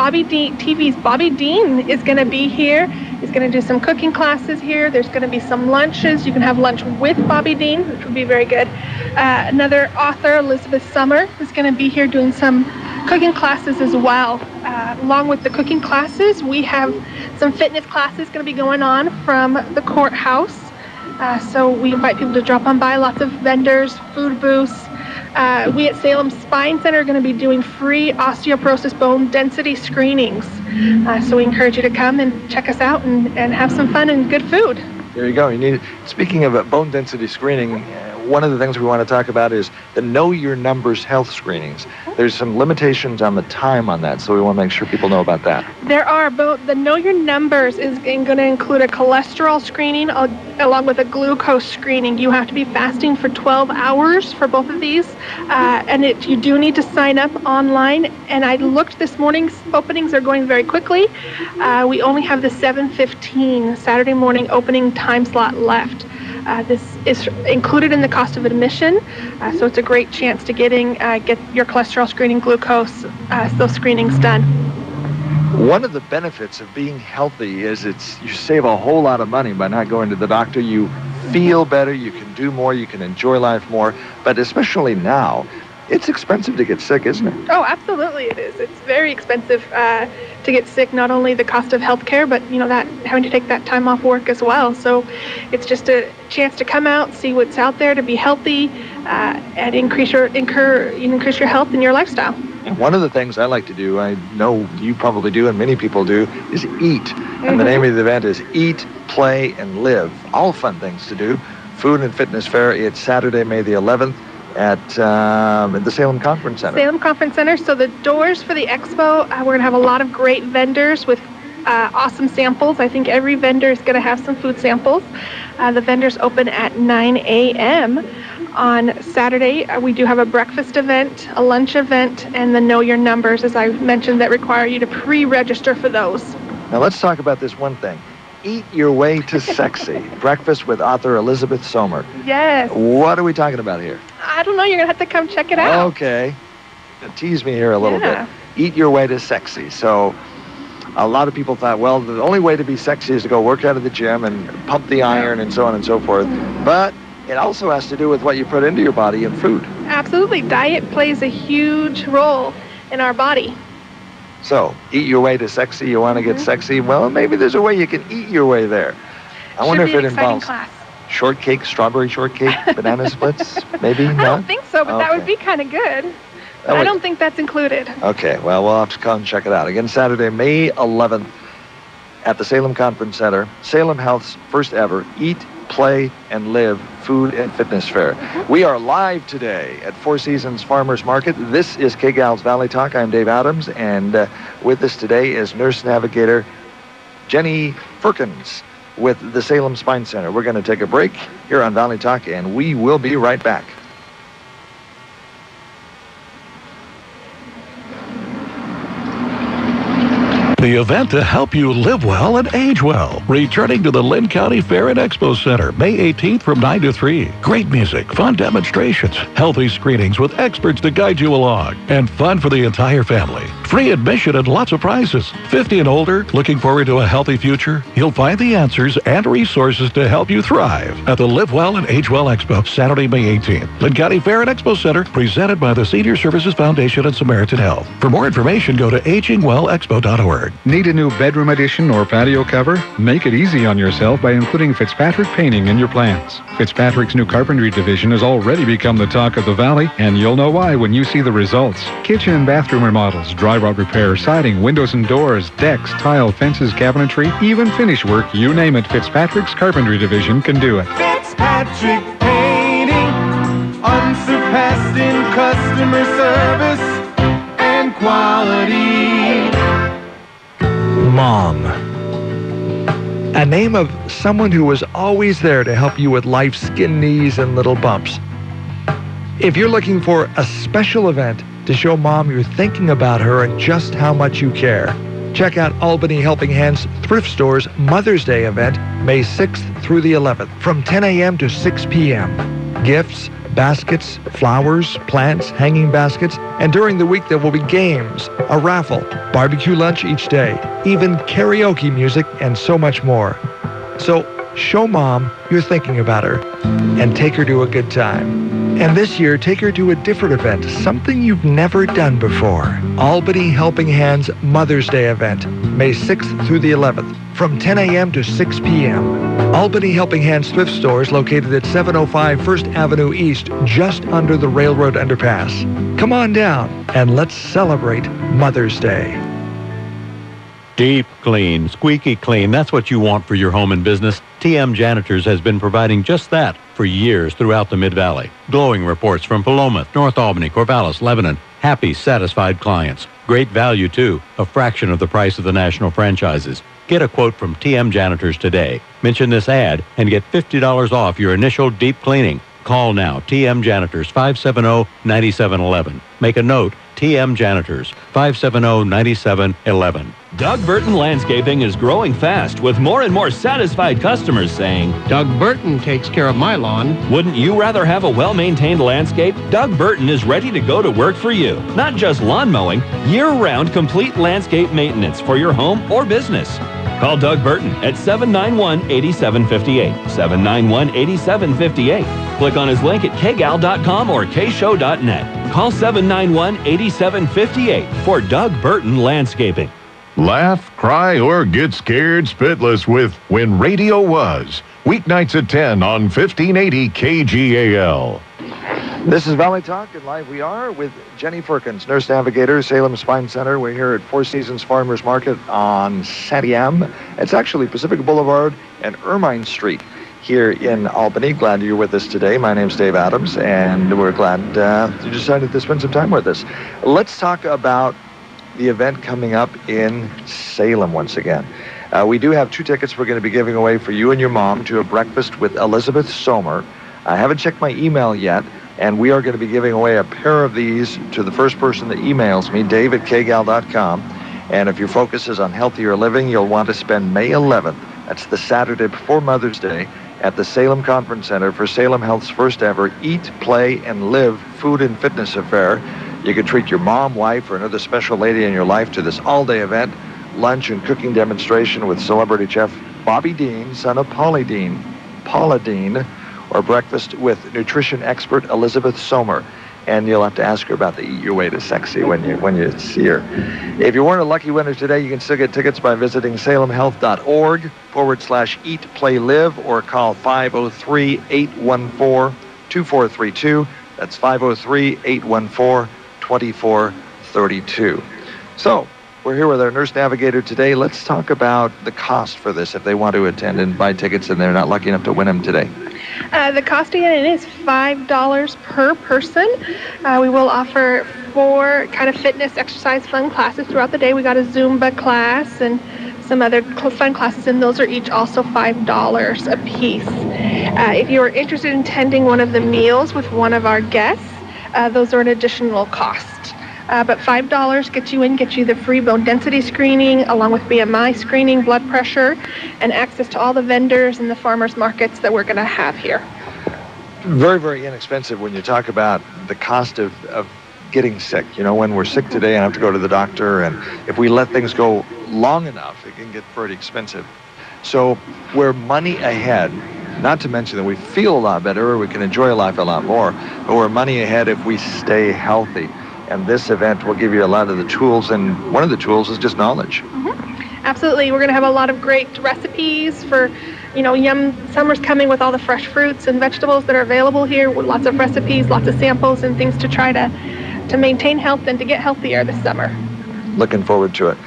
Bobby Dean is going to be here. He's going to do some cooking classes here. There's going to be some lunches. You can have lunch with Bobby Dean, which would be very good. Another author, Elizabeth Summer, is going to be here doing some cooking classes as well. Along with the cooking classes, we have some fitness classes going to be going on from the courthouse. So we invite people to drop on by, lots of vendors, food booths. We at Salem Spine Center are going to be doing free osteoporosis bone density screenings. So we encourage you to come and check us out and have some fun and good food. There you go. Speaking of bone density screening, one of the things we want to talk about is the Know Your Numbers health screenings. There's some limitations on the time on that, so we want to make sure people know about that. There are. The Know Your Numbers is going to include a cholesterol screening along with a glucose screening. You have to be fasting for 12 hours for both of these, and you do need to sign up online. And I looked this morning's openings are going very quickly. We only have the 7:15 Saturday morning opening time slot left. This is included in the cost of admission, so it's a great chance to get your cholesterol screening, glucose, those screenings done. One of the benefits of being healthy is you save a whole lot of money by not going to the doctor. You feel better, you can do more, you can enjoy life more, but especially now, it's expensive to get sick, isn't it? Oh, absolutely it is. It's very expensive to get sick, not only the cost of health care, but that having to take that time off work as well. So it's just a chance to come out, see what's out there, to be healthy, and increase your health and your lifestyle. One of the things I like to do, I know you probably do and many people do, is eat. And the name of the event is Eat, Play, and Live. All fun things to do. Food and Fitness Fair. It's Saturday, May the 11th. At the Salem Conference Center. Salem Conference Center. So the doors for the expo, we're going to have a lot of great vendors with awesome samples. I think every vendor is going to have some food samples. The vendors open at 9 a.m. on Saturday. We do have a breakfast event, a lunch event, and the Know Your Numbers, as I mentioned, that require you to pre-register for those. Now let's talk about this one thing. Eat Your Way to Sexy. Breakfast with author Elizabeth Sommer. Yes. What are we talking about here? I don't know. You're going to have to come check it out. Okay. Tease me here a little bit. Eat Your Way to Sexy. So a lot of people thought, well, the only way to be sexy is to go work out at the gym and pump the iron and so on and so forth. But it also has to do with what you put into your body and food. Absolutely. Diet plays a huge role in our body. So, eat your way to sexy. You want to get sexy? Well, maybe there's a way you can eat your way there. I wonder if it involves shortcake, strawberry shortcake, banana splits, maybe? I don't think so, but that would be kind of good. I don't think that's included. Okay, well, we'll have to come check it out. Again, Saturday, May 11th at the Salem Conference Center, Salem Health's first ever Eat, Play, and Live Food and Fitness Fair. We are live today at Four Seasons Farmers Market. This is KGAL's Valley Talk. I'm Dave Adams, and with us today is nurse navigator Jenny Firkins with the Salem Spine Center. We're going to take a break here on Valley Talk, and we will be right back. The event to help you live well and age well. Returning to the Lynn County Fair and Expo Center, May 18th from 9 to 3. Great music, fun demonstrations, healthy screenings with experts to guide you along, and fun for the entire family. Free admission and lots of prizes. 50 and older, looking forward to a healthy future? You'll find the answers and resources to help you thrive at the Live Well and Age Well Expo, Saturday, May 18th. Lynn County Fair and Expo Center, presented by the Senior Services Foundation and Samaritan Health. For more information, go to agingwellexpo.org. Need a new bedroom addition or patio cover? Make it easy on yourself by including Fitzpatrick Painting in your plans. Fitzpatrick's new carpentry division has already become the talk of the valley, and you'll know why when you see the results. Kitchen and bathroom remodels, dry rot repair, siding, windows and doors, decks, tile, fences, cabinetry, even finish work, you name it, Fitzpatrick's carpentry division can do it. Fitzpatrick Painting, unsurpassed in customer service and quality. Mom. A name of someone who was always there to help you with life's skin knees and little bumps. If you're looking for a special event to show Mom you're thinking about her and just how much you care, check out Albany Helping Hands Thrift Store's Mother's Day event, May 6th through the 11th, from 10 a.m. to 6 p.m. Gifts, baskets, flowers, plants, hanging baskets, and during the week there will be games, a raffle, barbecue lunch each day, even karaoke music, and so much more. So show Mom you're thinking about her and take her to a good time. And this year, take her to a different event, something you've never done before. Albany Helping Hands Mother's Day event, May 6th through the 11th, from 10 a.m. to 6 p.m. Albany Helping Hands Thrift Store is located at 705 First Avenue East, just under the railroad underpass. Come on down and let's celebrate Mother's Day. Deep clean, squeaky clean, that's what you want for your home and business. TM Janitors has been providing just that for years throughout the Mid-Valley. Glowing reports from Philomath, North Albany, Corvallis, Lebanon. Happy, satisfied clients. Great value, too. A fraction of the price of the national franchises. Get a quote from TM Janitors today. Mention this ad and get $50 off your initial deep cleaning. Call now. TM Janitors, 570-9711. Make a note. TM Janitors, 570-9711. Doug Burton Landscaping is growing fast with more and more satisfied customers saying, Doug Burton takes care of my lawn. Wouldn't you rather have a well-maintained landscape? Doug Burton is ready to go to work for you. Not just lawn mowing, year-round complete landscape maintenance for your home or business. Call Doug Burton at 791-8758. 791-8758. Click on his link at kgal.com or kshow.net. Call 791-8758 for Doug Burton Landscaping. Laugh, cry, or get scared spitless with When Radio Was. Weeknights at 10 on 1580 KGAL. This is Valley Talk, and live we are with Jenny Firkins, Nurse Navigator, Salem Spine Center. We're here at Four Seasons Farmers Market on Santiam. It's actually Pacific Boulevard and Ermine Street here in Albany. Glad you're with us today. My name's Dave Adams, and we're glad you decided to spend some time with us. Let's talk about the event coming up in Salem once again. We do have 2 tickets we're going to be giving away for you and your mom to a breakfast with Elizabeth Somer. I haven't checked my email yet, and we are going to be giving away a pair of these to the first person that emails me, dave@kgal.com. And if your focus is on healthier living, you'll want to spend May 11th, that's the Saturday before Mother's Day, at the Salem Conference Center for Salem Health's first ever Eat, Play, and Live food and fitness affair. You can treat your mom, wife, or another special lady in your life to this all-day event, lunch and cooking demonstration with celebrity chef Bobby Dean, son of Paula Dean, or breakfast with nutrition expert Elizabeth Somer. And you'll have to ask her about the Eat Your Way to Sexy when you see her. If you weren't a lucky winner today, you can still get tickets by visiting salemhealth.org/Eat, Play, Live, or call 503-814-2432. That's 503-814-2432. So, we're here with our Nurse Navigator today. Let's talk about the cost for this if they want to attend and buy tickets and they're not lucky enough to win them today. The cost again is $5 per person. We will offer 4 kind of fitness, exercise, fun classes throughout the day. We got a Zumba class and some other fun classes, and those are each also $5 a piece. If you are interested in attending one of the meals with one of our guests, those are an additional cost. But $5 gets you in, gets you the free bone density screening, along with BMI screening, blood pressure, and access to all the vendors and the farmers markets that we're going to have here. Very, very inexpensive when you talk about the cost of getting sick. You know, when we're sick today and have to go to the doctor, and if we let things go long enough, it can get pretty expensive. So we're money ahead. Not to mention that we feel a lot better, or we can enjoy life a lot more, but we're money ahead if we stay healthy. and this event will give you a lot of the tools, and one of the tools is just knowledge. Absolutely. We're going to have a lot of great recipes for, summer's coming with all the fresh fruits and vegetables that are available here, with lots of recipes, lots of samples and things to try to maintain health and to get healthier this summer. Looking forward to it.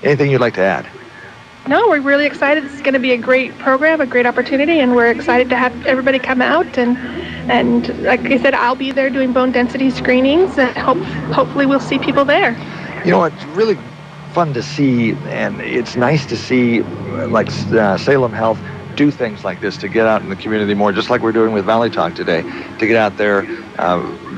Anything you'd like to add? No, we're really excited. This is going to be a great program, a great opportunity, and we're excited to have everybody come out. And like I said, I'll be there doing bone density screenings, and hopefully we'll see people there. It's really fun to see, and it's nice to see like Salem Health do things like this, to get out in the community more, just like we're doing with Valley Talk today, to get out there,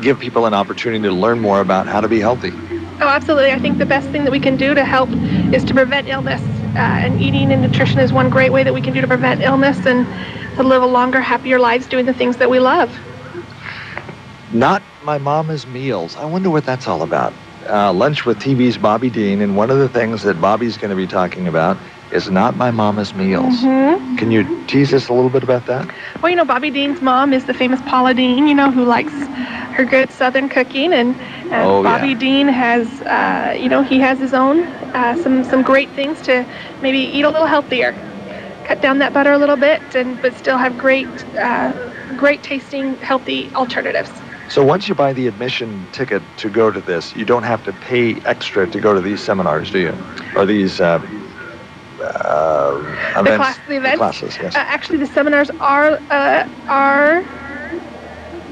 give people an opportunity to learn more about how to be healthy. Oh, absolutely. I think the best thing that we can do to help is to prevent illness, and eating and nutrition is one great way that we can do to prevent illness and to live a longer, happier lives doing the things that we love. Not My Mama's Meals. I wonder what that's all about. Lunch with TV's Bobby Dean, and one of the things that Bobby's going to be talking about is Not My Mama's Meals. Mm-hmm. Can you tease us a little bit about that? Well, Bobby Dean's mom is the famous Paula Dean, who likes her good Southern cooking, and Bobby Dean has, he has his own, some great things to maybe eat a little healthier, cut down that butter a little bit, but still have great tasting, healthy alternatives. So once you buy the admission ticket to go to this, you don't have to pay extra to go to these seminars, do you? Or these events? The events? The classes, yes. Actually, the seminars are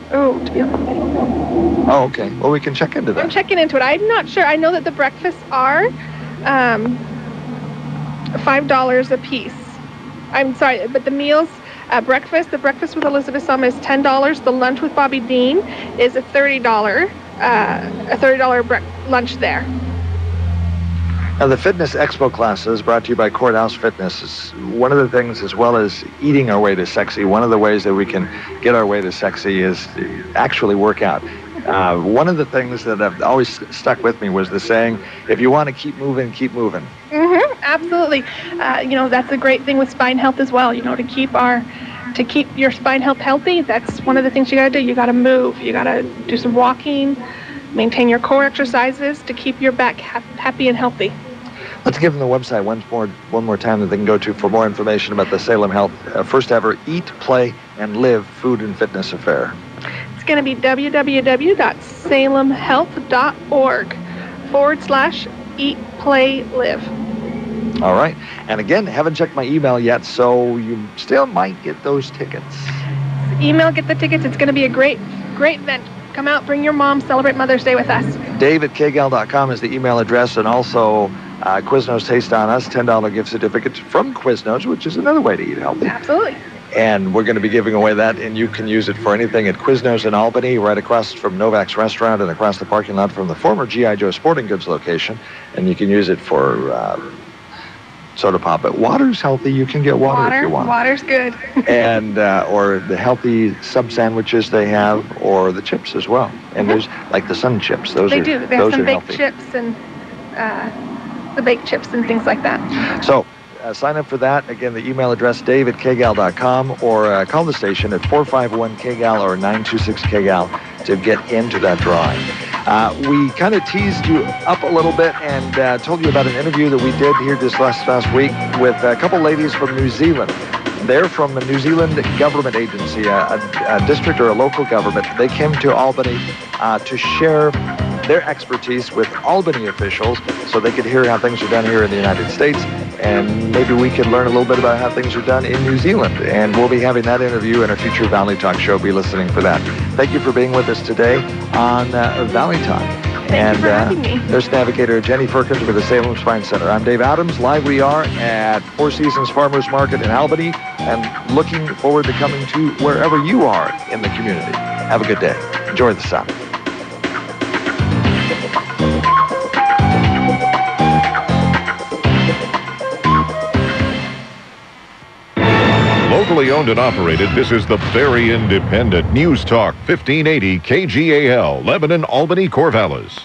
to be honest, I don't know. Oh, okay. Well, we can check into that. I'm checking into it. I'm not sure. I know that the breakfasts are $5 a piece. I'm sorry, but the meals, the breakfast with Elizabeth Summer is $10. The lunch with Bobby Dean is a $30 lunch there. Now, the Fitness Expo classes brought to you by Courthouse Fitness is one of the things, as well as eating our way to sexy. One of the ways that we can get our way to sexy is to actually work out. One of the things that have always stuck with me was the saying, if you want to keep moving, keep moving. Mm-hmm, absolutely. That's a great thing with spine health as well. To keep your spine health healthy, that's one of the things you got to do. You got to move. You got to do some walking, maintain your core exercises to keep your back happy and healthy. Let's give them the website one more time that they can go to for more information about the Salem Health first ever Eat, Play, and Live Food and Fitness Affair. It's going to be www.salemhealth.org/Eat, Play, Live. All right. And again, haven't checked my email yet, so you still might get those tickets. Email, get the tickets. It's going to be a great event. Come out, bring your mom, celebrate Mother's Day with us. Dave@KGAL.com is the email address, and also Quiznos Taste on Us, $10 gift certificate from Quiznos, which is another way to eat healthy. Absolutely. And we're going to be giving away that, and you can use it for anything at Quiznos in Albany, right across from Novak's Restaurant and across the parking lot from the former G.I. Joe Sporting Goods location. And you can use it for soda pop. But water's healthy. You can get water if you want. Water's good. And or the healthy sub sandwiches they have, or the chips as well. And there's like the sun chips. They do. They have some baked chips and the baked chips and things like that. So sign up for that. Again, the email address, dave@kgal.com, or call the station at 451-KGAL or 926-KGAL to get into that drawing. We kind of teased you up a little bit and told you about an interview that we did here this last week with a couple ladies from New Zealand. They're from a New Zealand government agency, a district or a local government. They came to Albany to share their expertise with Albany officials so they could hear how things are done here in the United States, and maybe we could learn a little bit about how things are done in New Zealand. And we'll be having that interview in a future Valley Talk show. Be listening for that. Thank you for being with us today on Valley Talk. Thank you for having me. There's navigator Jenny Firkins with the Salem Spine Center. I'm Dave Adams. Live we are at Four Seasons Farmers Market in Albany, and looking forward to coming to wherever you are in the community. Have a good day. Enjoy the sun. Locally owned and operated, this is the very independent News Talk 1580 KGAL, Lebanon, Albany, Corvallis.